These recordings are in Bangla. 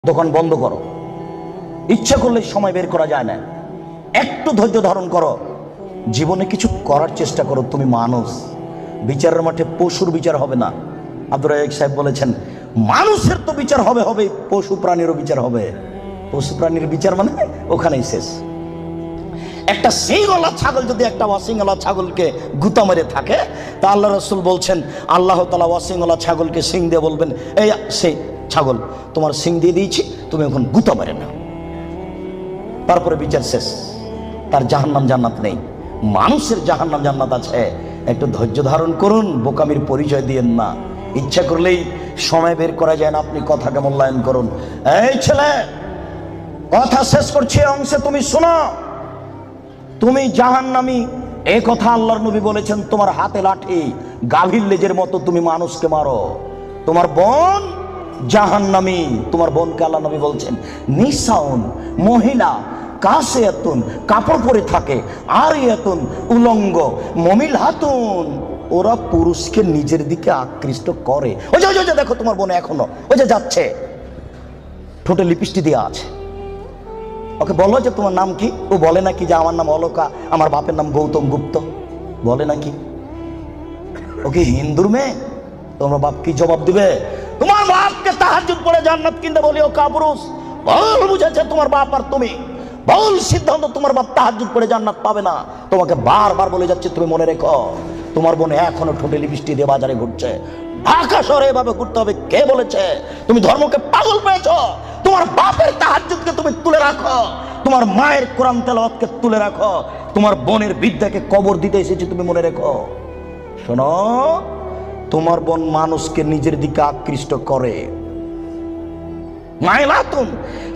দোকান বন্ধ করো। ইচ্ছা করলে সময় বের করা যায় না, একটু ধৈর্য ধারণ করো, জীবনে কিছু করার চেষ্টা করো। তুমি মানুষ, বিচারের মাঠে পশুর বিচার হবে না। আব্দুর রাজ্জাক সাহেব বলেছেন, মানুষের তো বিচার হবে হবে, পশু প্রাণীরও বিচার হবে। পশু প্রাণীর বিচার মানে ওখানেই শেষ। একটা সিংওয়ালা ছাগল যদি একটা অসিংওয়ালা ছাগলকে গুতা মেরে থাকে, তা আল্লাহ রাসূল বলছেন, আল্লাহ তাআলা অসিংওয়ালা ছাগলকে সিং দিয়ে বলবেন, এই সেই ছাগল, তোমার সিং দিয়ে দিয়েছি, তুমি এখন গুতা মেরে নাও। তারপরে বিচার শেষ। তার জাহান্নাম জান্নাত নেই। মানুষের জাহান্নাম জান্নাত আছে। একটু ধৈর্য ধারণ করুন, বোকামির পরিচয় দিয়েন না। ইচ্ছা করলেই সময় বের করা যায় না, আপনি কথাকে মূল্যায়ন করুন। এই ছেলে, কথা শেষ করছি অংশে, তুমি শোনো। তুমি জাহান্নামী, এই কথা আল্লাহর নবী বলেছেন। তোমার হাতে লাঠি, গাভীর লেজের মতো তুমি মানুষকে মারো। তোমার বোন জাহান্নামী। তোমার বোনকে আল্লাহ নবী বলছেন নিসাউন, মহিলা, কাসিয়াতুন, কাপড় পরে থাকে, আরিয়াতুন, উলঙ্গ, মমিল হাতুন, ওরা পুরুষকে নিজের দিকে আকৃষ্ট করে। ওই যে দেখো তোমার বোন এখনো ওই যে যাচ্ছে, ঠোঁটে লিপস্টিক দেওয়া আছে। ওকে বলো যে তোমার নাম কি? ও বলে নাকি যে আমার নাম অলকা, আমার বাপের নাম গৌতম গুপ্ত, বলে নাকি? ওকে হিন্দুর মেয়ে, তোমার বাপ কি জবাব দিবে? তোমার বাপকে তাহাজ্জুদ পড়ে জান্নাত কিনতে বলি ও কাপুরুষ, ভুল বুঝেছে তোমার বাপ আর তুমি, ভুল সিদ্ধান্ত। তোমার বাপ তাহাজ্জুদ পড়ে জান্নাত পাবে না। তোমাকে বারবার বলে যাচ্ছে, তুমি মনে রেখো, তোমার বোন এখনো ঠোঁটে লিপস্টিক দিয়ে বাজারে ঘুরছে। ঢাকা শহরে এভাবে ঘুরতে হবে কে বলেছে? তুমি ধর্মকে পাগল পেয়েছো। তোমার বাপের তাহাজ্জুদকে তুমি তুলে রাখো, তোমার মায়ের কোরআন তেলাওয়াতকে তুলে রাখো, তোমার বোনের বিদ্যাকে কবর দিতে এসেছে, তুমি মনে রেখো। শোনো, তোমার বোন মানুষকে নিজের দিকে আকৃষ্ট করে। মাইলাতুন,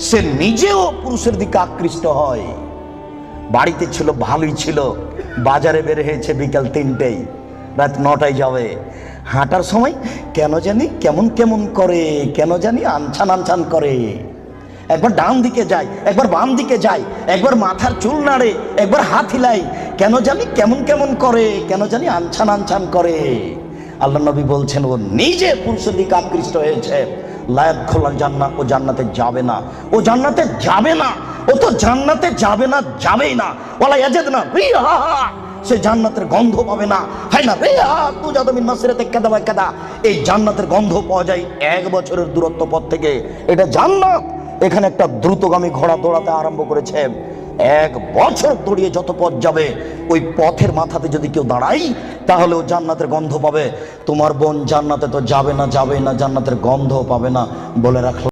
সে নিজেও পুরুষের দিকে আকৃষ্ট হয়। বাড়িতে ছিল ভালোই ছিল, বাজারে বের হয়েছে বিকাল 3টেই, রাত 9টায় যাবে। হাঁটার সময় কেন জানি কেমন কেমন করে, কেন জানি আনছান আনছান করে। একবার ডান দিকে যায়, একবার বাম দিকে যায়, একবার মাথার চুল নাড়ে, একবার হাত হিলাই, কেন জানি কেমন কেমন করে, কেন জানি আনছান আনছান করে। আল্লাহ নবী বলছেন, ও নিজে পুরুষের দিকে আকৃষ্ট হয়েছে। লায়াত খোলাল জান্নাত, ও জান্নাতে যাবে না, ও জান্নাতে যাবে না, ও তো জান্নাতে যাবে না, যাবেই না। ওয়ালা ইয়াজিদনা রিহা, সে জান্নাতের গন্ধ পাবে না। হয় না রিহা তুজাদু মিন মাসিরাতি কাদা ওয়া কাদা, এই জান্নাতের গন্ধ পাওয়া যায় 1 বছরের দূরত্ব পথ থেকে। এটা জান্নাত। এখানে একটা দ্রুতগামী ঘোড়া দৌড়াতে আরম্ভ করেছে। 1 বছর দৌড়িয়ে যত পথ যাবে, ওই পথের মাথাতে যদি কেউ দাঁড়াই, তাহলে ও জান্নাতের গন্ধ পাবে। তোমার বোন জান্নাতে তো যাবে না, যাবে না, জান্নাতের গন্ধ পাবে না, বলে রাখলাম।